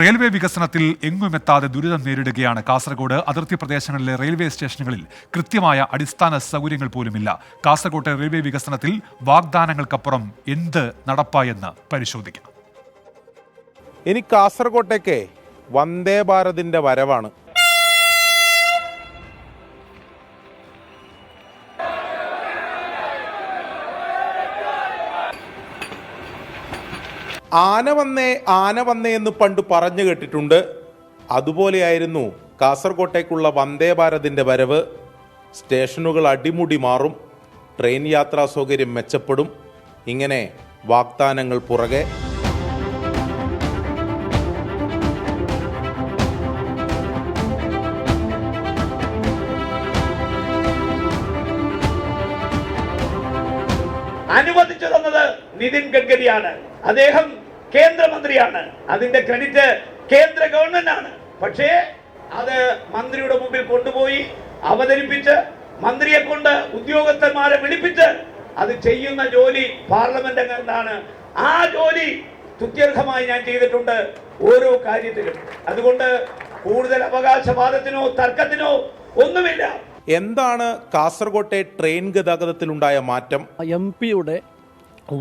Railway വികസനത്തിൽ എങ്ങുമെത്താതെ ദുരിതം നേരിടുകയാണ് കാസർഗോഡ്. അതിർത്തി പ്രദേശങ്ങളിലെ റെയിൽവേ സ്റ്റേഷനുകളിൽ കൃത്യമായ അടിസ്ഥാന സൗകര്യങ്ങൾ പോലുമില്ല. കാസർഗോട്ടെ റെയിൽവേ വികസനത്തിൽ വാഗ്ദാനങ്ങൾക്കപ്പുറം എന്ത് നടപ്പായെന്ന് പരിശോധിക്കാം. ഇനി കാസർഗോട്ടേക്ക് വന്ദേ ഭാരതിന്റെ വരവാണ്. ആന വന്നേ എന്ന് പണ്ട് പറഞ്ഞു കേട്ടിട്ടുണ്ട്. അതുപോലെയായിരുന്നു കാസർഗോട്ടേക്കുള്ള വന്ദേ ഭാരതിന്റെ വരവ്. സ്റ്റേഷനുകൾ അടിമുടി മാറും, ട്രെയിൻ യാത്രാ സൗകര്യം മെച്ചപ്പെടും. ഇങ്ങനെ വാഗ്ദാനങ്ങൾ പുറകെ. അനുവദിച്ചു തന്നത് നിതിൻ ഗഡ്കരിയാണ്. അദ്ദേഹം കേന്ദ്രമന്ത്രിയാണ്. അതിന്റെ ക്രെഡിറ്റ് കേന്ദ്ര ഗവൺമെന്റ് ആണ്. പക്ഷേ അത് മന്ത്രിയുടെ മുമ്പിൽ കൊണ്ടുപോയി അവതരിപ്പിച്ച് മന്ത്രിയെ കൊണ്ട് ഉദ്യോഗസ്ഥന്മാരെ വിളിപ്പിച്ച് അത് ചെയ്യുന്ന ജോലി പാർലമെന്റ് അംഗങ്ങളാണ്. ആ ജോലി തുത്യർഹമായി ഞാൻ ചെയ്തിട്ടുണ്ട് ഓരോ കാര്യത്തിലും. അതുകൊണ്ട് കൂടുതൽ അവകാശവാദത്തിനോ തർക്കത്തിനോ ഒന്നുമില്ല. എന്താണ് കാസർഗോട്ടെ ട്രെയിൻ ഗതാഗതത്തിലുണ്ടായ മാറ്റം? MP-യുടെ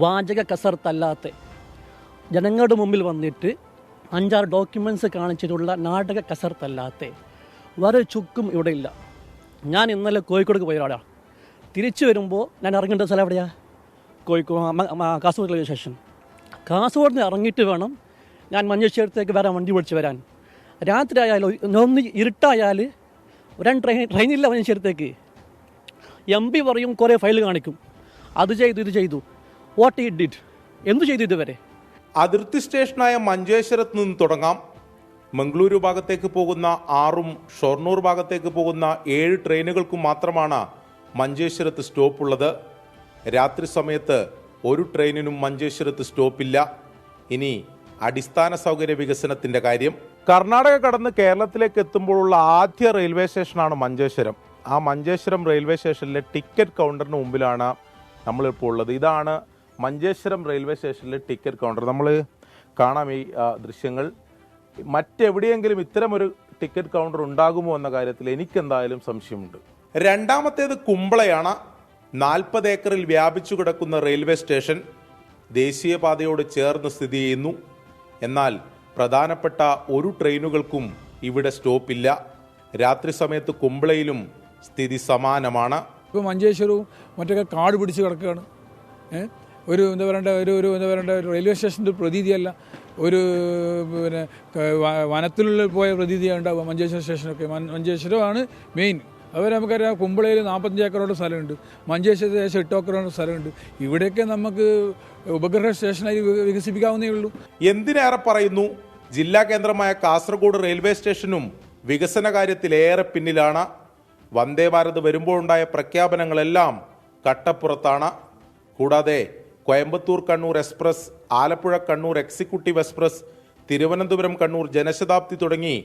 വാചക കസർത്തല്ലാത്ത ജനങ്ങളുടെ മുമ്പിൽ വന്നിട്ട് 5-6 ഡോക്യുമെൻറ്റ്സ് കാണിച്ചിട്ടുള്ള നാടക കസർത്തല്ലാത്ത വേറെ ചുക്കും ഇവിടെ ഇല്ല. ഞാൻ ഇന്നലെ കോഴിക്കോട് പോയ ഒരാളാണ്. തിരിച്ചു വരുമ്പോൾ ഞാൻ ഇറങ്ങേണ്ട സ്ഥലം എവിടെയാണ്? Kasaragod railway station. കാസർഗോഡ് നിന്ന് ഇറങ്ങിയിട്ട് വേണം ഞാൻ മഞ്ചേശ്വരത്തേക്ക് വേറെ വണ്ടി പിടിച്ച് വരാൻ. രാത്രി ആയാലോ ഒന്ന് ഇരുട്ടായാൽ ട്രെയിനില്ല മഞ്ചേശ്വരത്തേക്ക്. MP പറയും കുറേ ഫയൽ കാണിക്കും, അത് ചെയ്തു ഇത് ചെയ്തു. What it did? എന്തു ചെയ്തു ഇതുവരെ? അതിർത്തി സ്റ്റേഷനായ മഞ്ചേശ്വരത്ത് നിന്ന് തുടങ്ങാം. മംഗളൂരു ഭാഗത്തേക്ക് പോകുന്ന 6-ഉം ഷൊർണൂർ ഭാഗത്തേക്ക് പോകുന്ന 7 ട്രെയിനുകൾക്കും മാത്രമാണ് മഞ്ചേശ്വരത്ത് സ്റ്റോപ്പുള്ളത്. രാത്രി സമയത്ത് ഒരു ട്രെയിനിനും മഞ്ചേശ്വരത്ത് സ്റ്റോപ്പില്ല. ഇനി അടിസ്ഥാന സൗകര്യ വികസനത്തിന്റെ കാര്യം. കർണാടക കടന്ന് കേരളത്തിലേക്ക് എത്തുമ്പോഴുള്ള ആദ്യ റെയിൽവേ സ്റ്റേഷനാണ് മഞ്ചേശ്വരം. ആ മഞ്ചേശ്വരം റെയിൽവേ സ്റ്റേഷനിലെ ടിക്കറ്റ് കൗണ്ടറിന് മുമ്പിലാണ് നമ്മളിപ്പോൾ ഉള്ളത്. ഇതാണ് മഞ്ചേശ്വരം റെയിൽവേ സ്റ്റേഷനിലെ ടിക്കറ്റ് കൗണ്ടർ. നമ്മൾ കാണാം ഈ ദൃശ്യങ്ങൾ. മറ്റെവിടെയെങ്കിലും ഇത്തരമൊരു ടിക്കറ്റ് കൗണ്ടർ ഉണ്ടാകുമോ എന്ന കാര്യത്തിൽ എനിക്കെന്തായാലും സംശയമുണ്ട്. രണ്ടാമത്തേത് കുമ്പളയാണ്. 40 ഏക്കറിൽ വ്യാപിച്ചു കിടക്കുന്ന റെയിൽവേ സ്റ്റേഷൻ ദേശീയപാതയോട് ചേർന്ന് സ്ഥിതി ചെയ്യുന്നു. എന്നാൽ പ്രധാനപ്പെട്ട ഒരു ട്രെയിനുകൾക്കും ഇവിടെ സ്റ്റോപ്പില്ല. രാത്രി സമയത്ത് കുമ്പളയിലും സ്ഥിതി സമാനമാണ്. ഇപ്പോൾ മഞ്ചേശ്വരവും മറ്റൊക്കെ കാട് പിടിച്ച് കിടക്കുകയാണ്. ഒരു എന്താ പറയേണ്ട ഒരു റെയിൽവേ സ്റ്റേഷൻ്റെ പ്രതീതിയല്ല, ഒരു പിന്നെ വനത്തിലുള്ള പോയ പ്രതീതിയാണ് ഉണ്ടാവുക. മഞ്ചേശ്വരം സ്റ്റേഷനൊക്കെ മഞ്ചേശ്വരമാണ് മെയിൻ. അതുപോലെ നമുക്കറിയാം കുമ്പളയിൽ 45 ഏക്കറോട് സ്ഥലമുണ്ട്, മഞ്ചേശ്വരത്ത് ഏകദേശം 8 ഏക്കറോട് സ്ഥലമുണ്ട്. ഇവിടെയൊക്കെ നമുക്ക് ഉപഗ്രഹ സ്റ്റേഷനായി വികസിപ്പിക്കാവുന്നേ ഉള്ളൂ. എന്തിനേറെ പറയുന്നു, ജില്ലാ കേന്ദ്രമായ കാസർഗോഡ് റെയിൽവേ സ്റ്റേഷനും വികസന കാര്യത്തിൽ ഏറെ പിന്നിലാണ്. വന്ദേ ഭാരത് വരുമ്പോഴുണ്ടായ പ്രഖ്യാപനങ്ങളെല്ലാം കട്ടപ്പുറത്താണ്. കൂടാതെ Coimbatore Kannur express, Alappuzha Kannur executive express, Thiruvananthapuram Kannur Janshatabdi തുടങ്ങി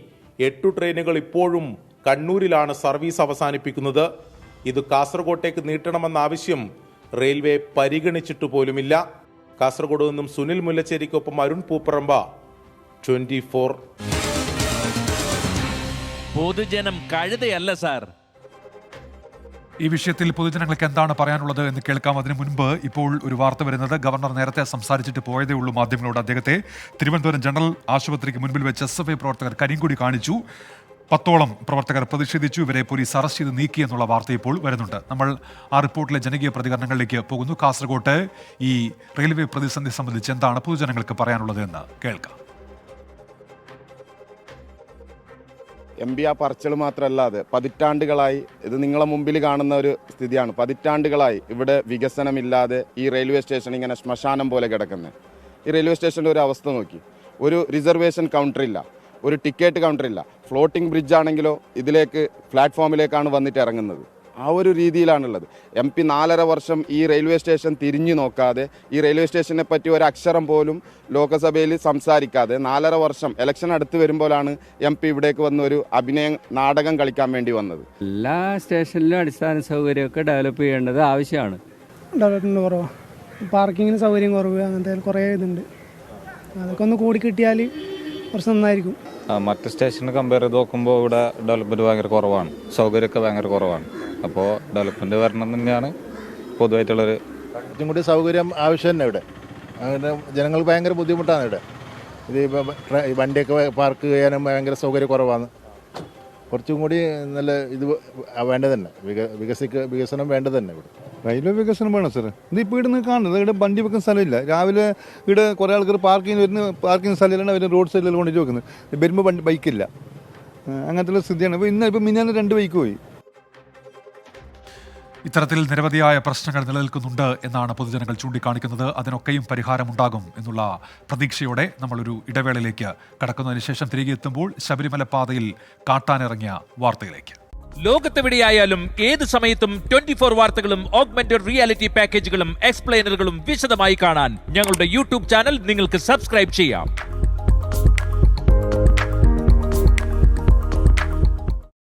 8 ട്രെയിനുകൾ ഇപ്പോഴും കണ്ണൂരിലാണ് സർവീസ് അവസാനിപ്പിക്കുന്നത്. ഇത് കാസർഗോട്ടേക്ക് നീട്ടണമെന്ന ആവശ്യം റെയിൽവേ പരിഗണിച്ചിട്ട് പോലുമില്ല. കാസർഗോഡ് നിന്നും സുനിൽ മുല്ലച്ചേരിക്കൊപ്പം അരുൺ പൂപ്പറമ്പ, 24. പൊതുജനം കഴുതയല്ല സാർ. ഈ വിഷയത്തിൽ പൊതുജനങ്ങൾക്ക് എന്താണ് പറയാനുള്ളത് എന്ന് കേൾക്കാം. അതിനു മുൻപ് ഇപ്പോൾ ഒരു വാർത്ത വരുന്നത്, ഗവർണർ നേരത്തെ സംസാരിച്ചിട്ട് പോയതേ ഉള്ളൂ മാധ്യമങ്ങളോട്. അദ്ദേഹത്തെ തിരുവനന്തപുരം ജനറൽ ആശുപത്രിക്ക് മുൻപിൽ വെച്ച് SFI പ്രവർത്തകർ കരിങ്കൊടി കാണിച്ചു. 10ഓളം പ്രവർത്തകർ പ്രതിഷേധിച്ചു. ഇവരെ പോലീസ് അറസ്റ്റ് ചെയ്ത് നീക്കി എന്നുള്ള വാർത്ത ഇപ്പോൾ വരുന്നുണ്ട്. നമ്മൾ ആ റിപ്പോർട്ടിലെ ജനകീയ പ്രതികരണങ്ങളിലേക്ക് പോകുന്നു. കാസർഗോട്ട് ഈ റെയിൽവേ പ്രതിസന്ധി സംബന്ധിച്ച് എന്താണ് പൊതുജനങ്ങൾക്ക് പറയാനുള്ളത് എന്ന് കേൾക്കാം. MP ആ പറച്ചിൽ മാത്രമല്ലാതെ പതിറ്റാണ്ടുകളായി ഇത് നിങ്ങളെ മുമ്പിൽ കാണുന്ന ഒരു സ്ഥിതിയാണ്. പതിറ്റാണ്ടുകളായി ഇവിടെ വികസനമില്ലാതെ ഈ റെയിൽവേ സ്റ്റേഷൻ ഇങ്ങനെ ശ്മശാനം പോലെ കിടക്കുന്നത്. ഈ റെയിൽവേ സ്റ്റേഷൻ്റെ ഒരു അവസ്ഥ നോക്കി. ഒരു റിസർവേഷൻ കൗണ്ടറില്ല, ഒരു ടിക്കറ്റ് കൗണ്ടറില്ല. ഫ്ലോട്ടിംഗ് ബ്രിഡ്ജ് ആണെങ്കിലോ ഇതിലേക്ക് പ്ലാറ്റ്ഫോമിലേക്കാണ് വന്നിട്ട് ഇറങ്ങുന്നത്. ആ ഒരു രീതിയിലാണുള്ളത്. MP 4.5 വർഷം ഈ റെയിൽവേ സ്റ്റേഷൻ തിരിഞ്ഞു നോക്കാതെ, ഈ റെയിൽവേ സ്റ്റേഷനെ പറ്റി ഒരു അക്ഷരം പോലും ലോകസഭയിൽ സംസാരിക്കാതെ 4.5 വർഷം ഇലക്ഷൻ അടുത്ത് വരുമ്പോഴാണ് MP ഇവിടേക്ക് വന്ന് ഒരു നാടകം കളിക്കാൻ വേണ്ടി വന്നത്. എല്ലാ സ്റ്റേഷനിലും അടിസ്ഥാന സൗകര്യമൊക്കെ ഡെവലപ്പ് ചെയ്യേണ്ടത് ആവശ്യമാണ്. ഡെവലപ്മെൻറ്റ് കുറവാണ്, പാർക്കിങ്ങിന് സൗകര്യം കുറവ്, അങ്ങനത്തെ കുറേ ഇതുണ്ട്. അതൊക്കെ ഒന്ന് കൂടി കിട്ടിയാൽ കുറച്ച് നന്നായിരിക്കും. മറ്റ് സ്റ്റേഷന് കമ്പയർ ചെയ്ത് നോക്കുമ്പോൾ ഇവിടെ ഡെവലപ്മെൻറ്റ് ഭയങ്കര കുറവാണ്, സൗകര്യമൊക്കെ ഭയങ്കര കുറവാണ്. അപ്പോൾ ഡെവലപ്മെൻറ്റ് വരണം തന്നെയാണ് പൊതുവായിട്ടുള്ളൊരു. കുറച്ചും കൂടി സൗകര്യം ആവശ്യം തന്നെ ഇവിടെ. അങ്ങനെ ജനങ്ങൾക്ക് ഭയങ്കര ബുദ്ധിമുട്ടാണ് ഇവിടെ. ഇത് വണ്ടിയൊക്കെ പാർക്ക് ചെയ്യാനും ഭയങ്കര സൗകര്യം കുറവാണ്. കുറച്ചും കൂടി നല്ല ഇത് വേണ്ടത് തന്നെ, വികസനം വേണ്ടത് തന്നെ ഇവിടെ. റെയിൽവേ വികസനം വേണം സാർ. ഇതിപ്പോൾ ഇവിടെ നിന്ന് കാണുന്നത് ഇവിടെ വണ്ടി വെക്കുന്ന സ്ഥലമില്ല. രാവിലെ ഇവിടെ കുറേ ആൾക്കാർ പാർക്കിംഗ് വരുന്ന പാർക്കിംഗ് സ്ഥലമില്ലാണ് അവർ റോഡ് സൈഡിൽ കൊണ്ടിട്ട് വെക്കുന്നത്. വരുമ്പോൾ ബൈക്കില്ല, അങ്ങനത്തെ സ്ഥിതിയാണ്. ഇപ്പോൾ മിന്നാന്ന് 2 ബൈക്ക് പോയി. ഇത്തരത്തിൽ നിരവധിയായ പ്രശ്നങ്ങൾ നിലനിൽക്കുന്നുണ്ട് എന്നാണ് പൊതുജനങ്ങൾ ചൂണ്ടിക്കാണിക്കുന്നത്. അതിനൊക്കെയും പരിഹാരമുണ്ടാകും എന്നുള്ള പ്രതീക്ഷയോടെ നമ്മളൊരു ഇടവേളയിലേക്ക് കടക്കുന്നതിന് ശേഷം തിരികെ എത്തുമ്പോൾ ശബരിമല പാതയിൽ കാട്ടാനിറങ്ങിയ വാർത്തയിലേക്ക്. ലോകത്തെവിടെയായാലും ഏത് സമയത്തും 24 വാർത്തകളും ഓഗ്മെന്റഡ് റിയാലിറ്റി പാക്കേജുകളും എക്സ്പ്ലെയിനറുകളും വിശദമായി കാണാൻ ഞങ്ങളുടെ യൂട്യൂബ് ചാനൽ നിങ്ങൾക്ക് സബ്സ്ക്രൈബ് ചെയ്യാം.